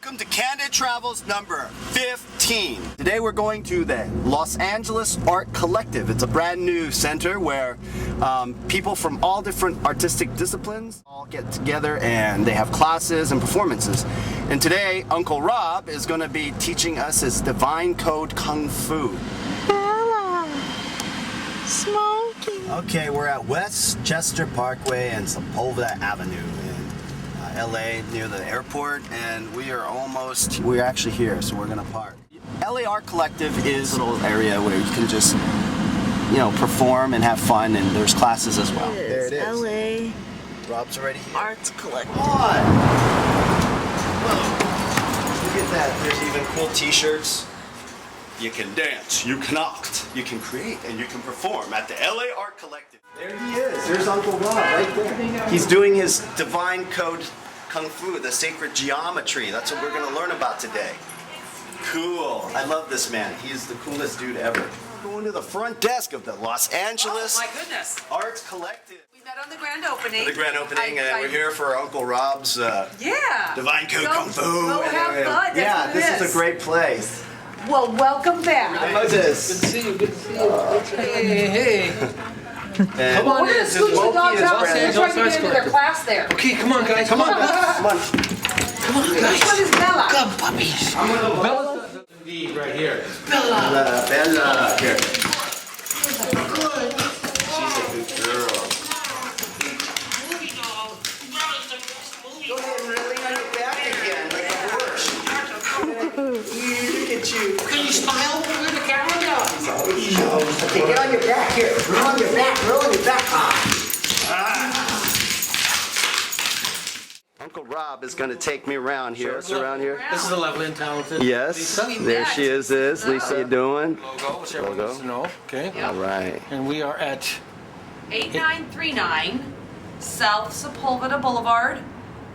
Welcome to Candid Travels number 15. Today we're going to the Los Angeles Art Collective. It's a brand new center where people from all different artistic disciplines all get together and they have classes and performances. And today Uncle Rob is going to be teaching us his Divine Code Kung Fu. Bella, smoking. Okay, we're at Westchester Parkway and Sepulveda Avenue. LA near the airport, and we're actually here, so we're gonna park. LA Art Collective is a little area where you can just, perform and have fun, and there's classes as well. There it is. LA Rob's already here. Arts Collective. Come on! Whoa. Look at that, there's even cool t-shirts. You can dance, you can act, you can create, and you can perform at the LA Art Collective. There he is, there's Uncle Rob right there. He's doing his Divine Code Kung Fu, the sacred geometry. That's what we're going to learn about today. Cool. I love this man. He's the coolest dude ever. Going to the front desk of the Los Angeles Arts Collective. We met on the grand opening. The grand opening, and we're here for Uncle Rob's Divine Code Kung Fu. Go have fun. Yeah, this is a great place. Well, welcome back. Moses. Good to see you. Good to see you. Hey. Come on, we're going to scoot the dogs out. They're trying to get into their class there. Okay, come on, guys. Come on. Come on, guys. Which one is Bella? Come, puppies. Bella's indeed right here. Bella. Here. She's a good girl. Go ahead and lay on your back again, like a horse. Look at you. Can you smile over the camera now? Okay, get on your back here. Roll on your back. Roll on your back. Uncle Rob is going to take me around here. Sure. Around here. This is a lovely and talented Yes. Lisa. There she is. Lisa, how you doing? Logo, which everyone wants to know. Okay. All right. And we are at 8939 South Sepulveda Boulevard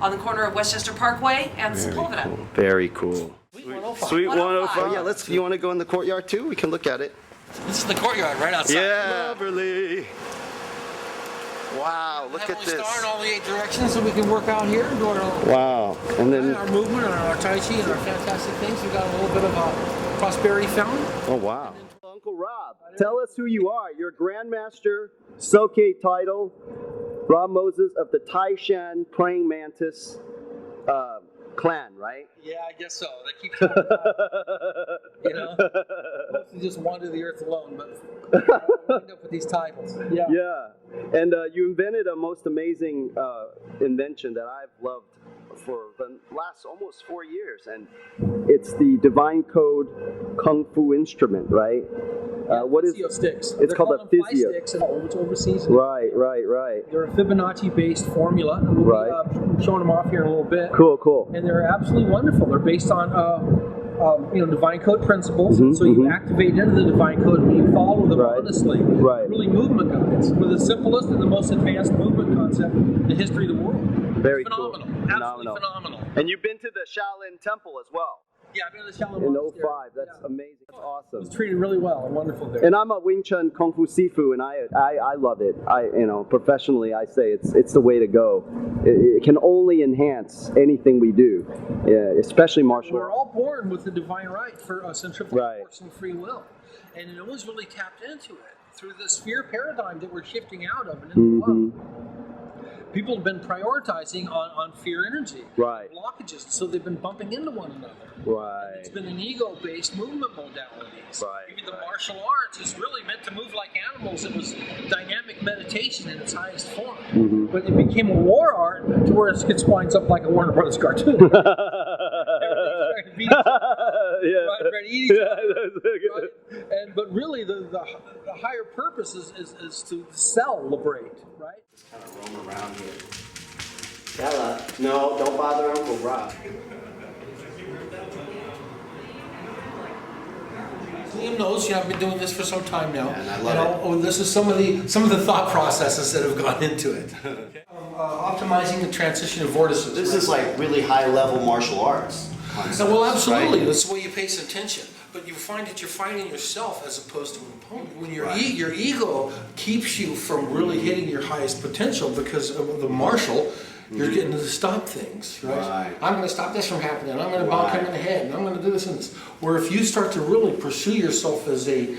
on the corner of Westchester Parkway and Sepulveda. Cool. Very cool. Sweet 105. Oh, yeah, you want to go in the courtyard too? We can look at it. This is the courtyard right outside. Yeah, Beverly. Wow, look at this. Star in all the 8 directions so we can work out here. Wow. And then our movement and our Tai Chi and our fantastic things. We've got a little bit of a prosperity fountain. Oh, wow. Uncle Rob, tell us who you are. You're Grandmaster Soke title, Rob Moses of the Tai-Shan Praying Mantis clan, right? Yeah, I guess so. They keep talking about, mostly just wander the earth alone, but I end up with these titles. Yeah. Yeah. And you invented a most amazing invention that I've loved for the last almost 4 years, and it's the Divine Code Kung Fu instrument, right? What is Physiosticks? It's called a Physio. Sticks, it's overseas. Right. They're a Fibonacci-based formula. And we'll be showing them off here in a little bit. Cool. And they're absolutely wonderful. They're based on Divine Code principles. So you activate into the Divine Code when you follow them honestly. Really movement guides. We're the simplest and the most advanced movement concept in the history of the world. Very phenomenal. Cool. Absolutely phenomenal. And you've been to the Shaolin Temple as well. Yeah, I've been to the Shaolin in Monastery. 05. That's amazing. That's awesome. I was treated really well and wonderful there. And I'm a Wing Chun Kung Fu Sifu, and I love it. Professionally, I say it's the way to go. It can only enhance anything we do, especially martial arts. We're all born with the divine right for centrifugal force and free will, and no one's really tapped into it through this fear paradigm that we're shifting out of and into love. People have been prioritizing on fear energy, blockages, so they've been bumping into one another. And it's been an ego-based movement modalities. Even the martial arts is really meant to move like animals. It was dynamic meditation in its highest form. But it became a war art to where it gets winds up like a Warner Brothers cartoon. Everybody's trying to beat each other, trying to eat each other. But really, the higher purpose is to celebrate, right? Just kind of roam around here. Bella, no, don't bother Uncle Rob. Liam knows, I've been doing this for some time now. And I love it. This is some of the thought processes that have gone into it. Optimizing the transition of vortices. This is like really high level martial arts concepts, well, absolutely. That's the way you pay attention. But you find that you're fighting yourself as opposed to an opponent. When your ego keeps you from really hitting your highest potential because of the martial, You're getting to stop things, right? I'm going to stop this from happening. I'm going to bonk him in the head, and I'm going to do this and this. Where if you start to really pursue yourself as a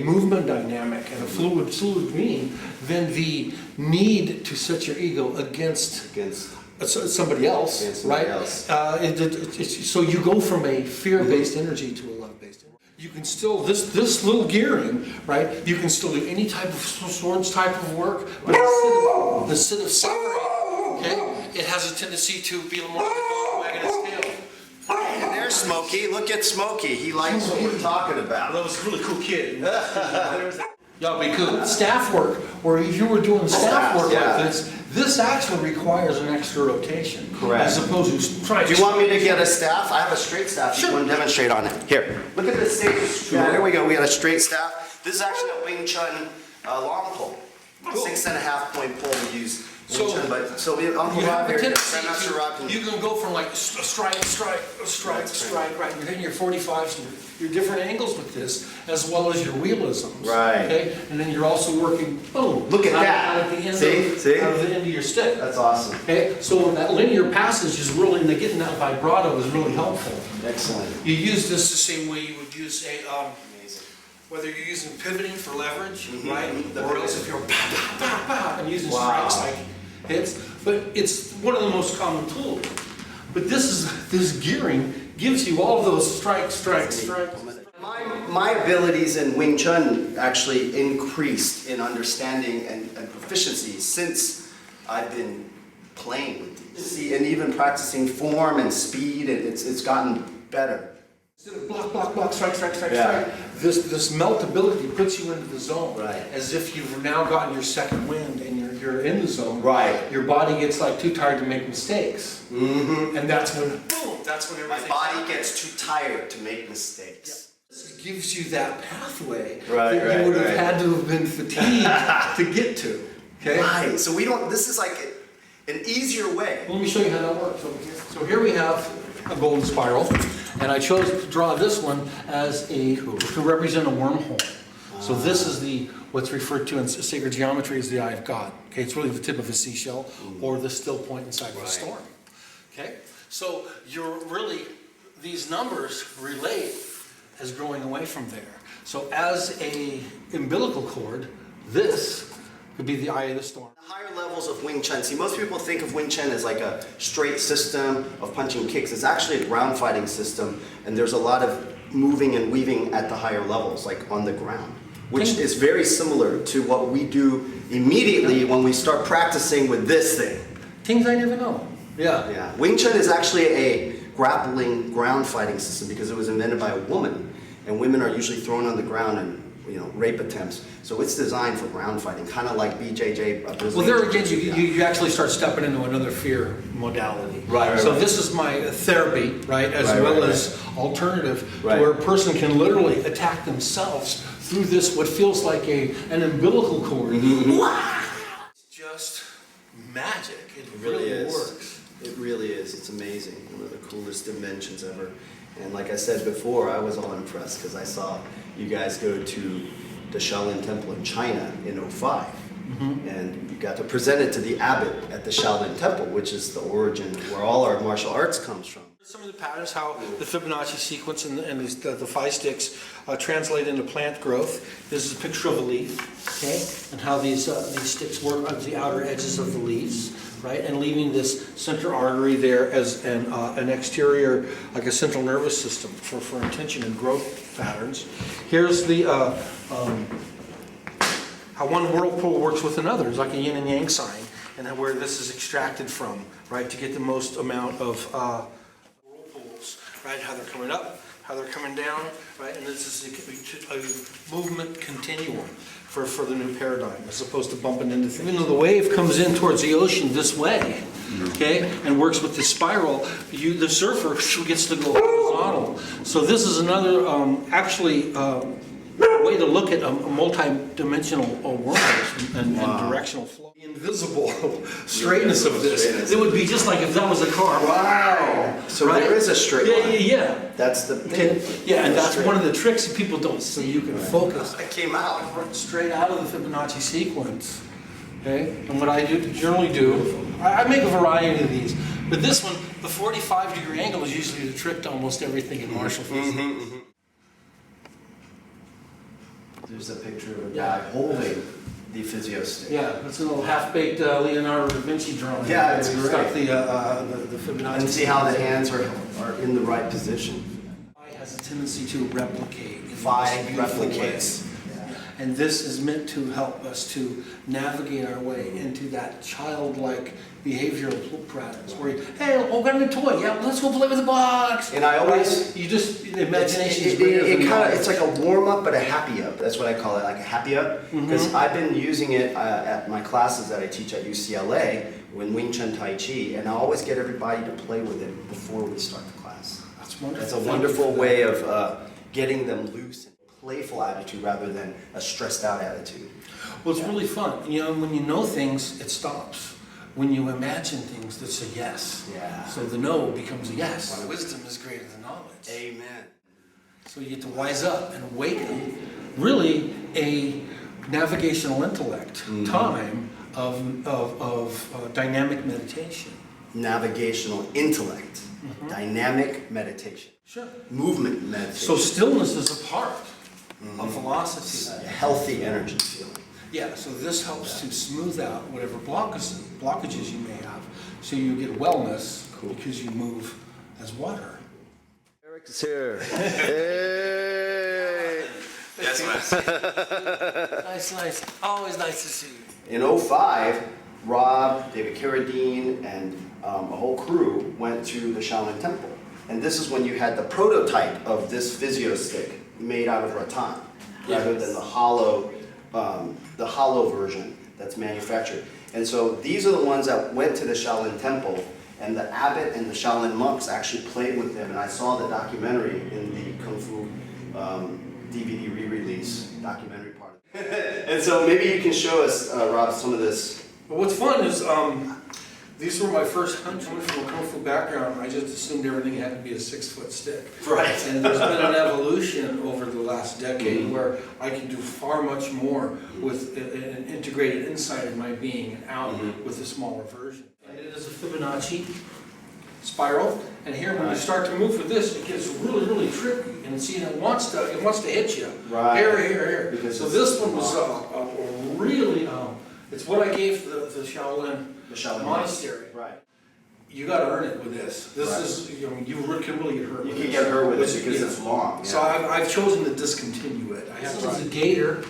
movement dynamic and a fluid being, then the need to set your ego against somebody else, right? So you go from a fear-based energy to a love-based energy. You can still, this little gearing, right? You can still do any type of swords type of work, but instead of severing, okay, it has a tendency to be a little more like a dog wagging its tail. And there's Smokey. Look at Smokey. He likes what we're talking about. That was a really cool kid. Y'all be cool. Staff work, where if you were doing staff work like this actually requires an extra rotation. Correct. As opposed to trying to... Do you want me to get a staff? I have a straight staff. Sure. You want to demonstrate on it? Here. Look at this stage. Yeah, there we go. We got a straight staff. This is actually a Wing Chun long pole. Cool. 6.5 point pole we use. So Uncle Rob here, Grandmaster Rob. You can go from like strike, right? You're hitting your 45s, your different angles with this, as well as your wheelisms. Right. Okay, and then you're also working. Boom. Look at that. Out at the end See? Out of the end of your stick. That's awesome. Okay, so that linear passage is really, and getting that vibrato is really helpful. Excellent. You use this the same way you would use a. Whether you're using pivoting for leverage, right, or else if you're and using strikes like hits, but it's one of the most common tools. But this gearing gives you all of those strikes. My abilities in Wing Chun actually increased in understanding and proficiency since I've been playing with these. See, and even practicing form and speed, it's gotten better. Instead of block, strike. This meltability puts you into the zone, right? As if you've now gotten your second wind and you're in the zone, right? Your body gets like too tired to make mistakes, and that's when boom, that's when my body gets too tired to make mistakes. Yeah. This gives you that pathway that you would have had to have been fatigued to get to. Okay, right? So we don't. This is like an easier way. Let me show you how that works. So here we have a golden spiral. And I chose to draw this one as to represent a wormhole. So this is what's referred to in sacred geometry as the eye of God. Okay, it's really the tip of a seashell or the still point inside of a storm. Okay, so these numbers relate as growing away from there. So as a umbilical cord, this could be the eye of the storm. The higher levels of Wing Chun. See, most people think of Wing Chun as like a straight system of punching kicks. It's actually a ground fighting system, and there's a lot of moving and weaving at the higher levels, like on the ground, which is very similar to what we do immediately when we start practicing with this thing. Things I never know. Yeah. Wing Chun is actually a grappling ground fighting system because it was invented by a woman, and women are usually thrown on the ground and rape attempts. So it's designed for ground fighting, kind of like BJJ. Well, there again, you actually start stepping into another fear modality. Right. So this is my therapy, right, as well as alternative, where a person can literally attack themselves through this, what feels like an umbilical cord. It's just magic. It really works. It really is. It's amazing. One of the coolest inventions ever. And like I said before, I was all impressed because I saw you guys go to the Shaolin Temple in China in '05. And you got to present it to the abbot at the Shaolin Temple, which is the origin where all our martial arts comes from. Some of the patterns, how the Fibonacci sequence and the Physiosticks translate into plant growth. This is a picture of a leaf, okay, and how these sticks work on the outer edges of the leaves, right, and leaving this center artery there as an exterior, like a central nervous system for intention and growth patterns. Here's the how one whirlpool works with another. It's like a yin and yang sign, and where this is extracted from, right, to get the most amount of whirlpools, right, how they're coming up, how they're coming down, right, and this is a movement continuum for the new paradigm, as opposed to bumping into things. Even though the wave comes in towards the ocean this way, okay, and works with the spiral, the surfer gets to go horizontal. So this is another, way to look at a multi-dimensional world and directional flow. The invisible straightness of this. It would be just like if that was a car. Wow! So there is a straight line. Yeah. That's the thing. Yeah, and that's one of the tricks people don't see. You can focus. It came out. Straight out of the Fibonacci sequence. Okay, and what I generally do, I make a variety of these, but this one, the 45-degree angle is usually the trick to almost everything in martial physics. There's a picture of a guy holding the physio stick. Yeah, that's a little half-baked Leonardo da Vinci drawing. Yeah, it's great. Got the Fibonacci. And see how the hands are in the right position. Phi has a tendency to replicate. Phi replicates. And this is meant to help us to navigate our way into that childlike behavioral patterns where, hey, we're going to a toy. Yeah, let's go play with the box. And I always, you just, imagination is greater than it's like a warm up, but a happy up. That's what I call it, like a happy up. Because I've been using it at my classes that I teach at UCLA when Wing Chun Tai Chi, and I always get everybody to play with it before we start the class. That's wonderful. That's a wonderful way of getting them loose and playful attitude rather than a stressed out attitude. Well, it's really fun. You know, when you know things, it stops. When you imagine things, that's a yes. Yeah. So the no becomes a yes. Wisdom is greater than knowledge. Amen. So you get to wise up and awaken really a navigational intellect time of dynamic meditation. Navigational intellect, dynamic meditation. Sure. Movement meditation. So stillness is a part of philosophy. A healthy energy feeling. Yeah, so this helps to smooth out whatever blockages you may have, so you get wellness because you move as water. Eric is here. Hey! Yes, Nice. Always nice to see you. In 2005, Rob, David Carradine, and a whole crew went to the Shaolin Temple. And this is when you had the prototype of this physio stick made out of rattan, rather than the hollow version that's manufactured. And so these are the ones that went to the Shaolin Temple, and the abbot and the Shaolin monks actually played with them. And I saw the documentary in the Kung Fu DVD re-release documentary part. And so maybe you can show us, Rob, some of this. But what's fun is these were my first hunch. Coming from a Kung Fu background, I just assumed everything had to be a 6-foot stick. Right. And there's been an evolution over the last decade where I can do far much more with an integrated inside of my being and out with a smaller version. And it is a Fibonacci spiral. And here, when you start to move with this, it gets really, really tricky. And see, it wants to hit you. Right. Here. Because so this one was really, it's what I gave the Shaolin monastery. Right. You got to earn it with this. This is, you can really get hurt. You can get hurt with it because it's long. Yeah. So I've chosen to discontinue it. This is a gator,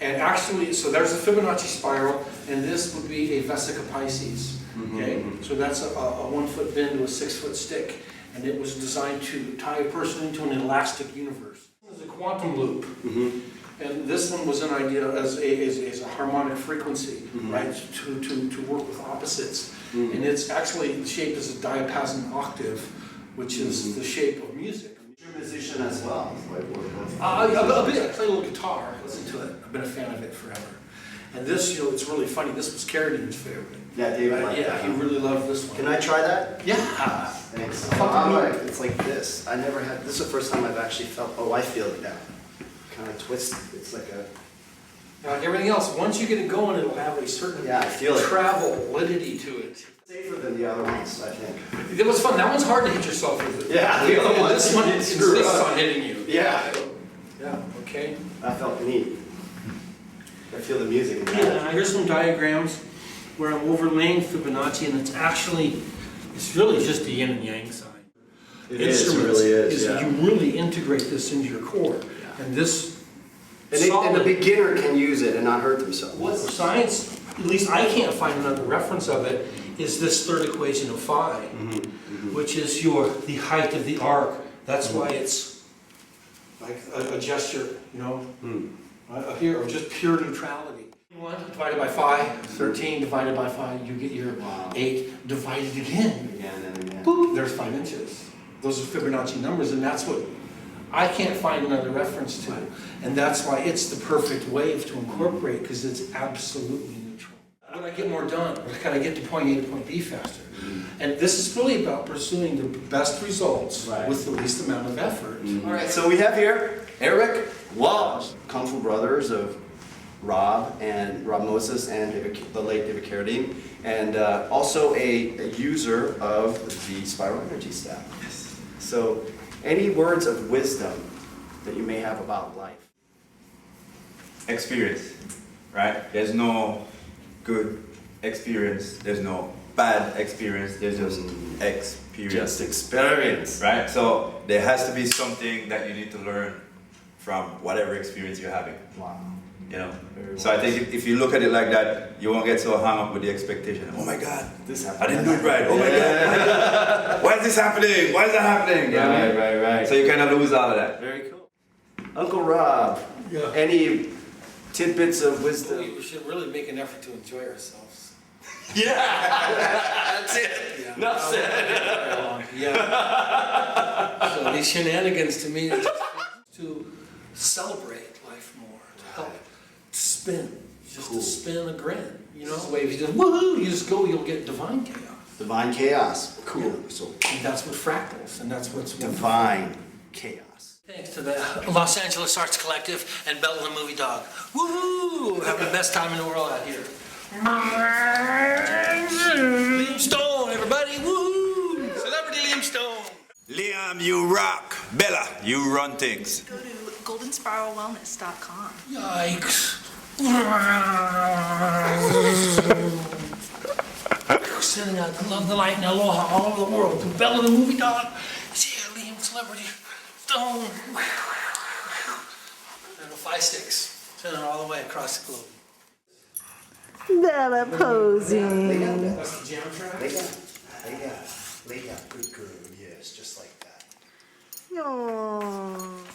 and actually, so there's a Fibonacci spiral, and this would be a Vesica Pisces. Okay, so that's a 1-foot bend to a 6-foot stick, and it was designed to tie a person into an elastic universe. This is a quantum loop. And this one was an idea as a harmonic frequency, right, to work with opposites. And it's actually, the shape is a diapason octave, which is the shape of music. You're a musician as well. A bit. I play a little guitar, listen to it. I've been a fan of it forever. And this, it's really funny, this was Carradine's favorite. Yeah, David liked that. He really loved this one. Can I try that? Yeah. Thanks. It's like this. I never had, this is the first time I've actually felt, I feel it now. Kind of twist, it's like a... Like everything else, once you get it going, it'll have a certain I feel it. travel validity to it. Safer than the other ones, I think. It was fun. That one's hard to hit yourself with. Yeah, the other one. This one insists on hitting you. Yeah. Yeah, okay. That felt neat. I feel the music. Yeah, here's some diagrams where I'm overlaying Fibonacci, and it's really just the yin and yang sign. It really is. You really integrate this into your core. And this and the beginner can use it and not hurt themselves. What science, at least I can't find another reference of it, is this third equation of phi, which is the height of the arc. That's why it's like a gesture, here of just pure neutrality. 1 divided by phi, 13 divided by phi, you get your 8 divided again. Again and again. Boop, there's 5 inches. Those are Fibonacci numbers, and that's what I can't find another reference to. And that's why it's the perfect wave to incorporate, because it's absolutely neutral. When I get more done, can I get to point A to point B faster? And this is really about pursuing the best results with the least amount of effort. All right, so we have here Eric Rob, Kung Fu Brothers of Rob Moses and the late David Carradine, and also a user of the Spiral Energy staff. Yes. So, any words of wisdom that you may have about life? Experience, right? There's no good experience. There's no bad experience. There's just experience. Just experience. Right? So there has to be something that you need to learn from whatever experience you're having. Wow. You know? Very So I wise. think if you look at it like that, you won't get so hung up with the expectation. Oh my God, This happened. I didn't do it right. Oh my God, why is this happening? Why is that happening? You know what I mean? Right. So you kind of lose all of that. Very cool. Uncle Rob, Yeah. any tidbits of wisdom? We should really make an effort to enjoy ourselves. Yeah, that's it. Yeah. Enough said. Yeah. So these shenanigans to me is to celebrate life more, to help spin, just to spin a grin. You know, the way if you just woohoo, you just go, you'll get divine chaos. Divine chaos. Cool. So And that's what fractals, and that's what's divine chaos. Thanks to the Los Angeles Arts Collective and Bella the Movie Dog. Woohoo! Having the best time in the world out here. Liam Stone, everybody! Woohoo! Celebrity Liam Stone. Liam, you rock. Bella, you run things. Go to goldenspiralwellness.com. Yikes. Sending out love, the light, and aloha all over the world. To Bella the Movie Dog. See here, Liam, Celebrity Stone. And the Physiosticks. Sending it all the way across the globe. Bella posing. That's the jam track. Lay down. Good girl. Yes, just like that. Aww.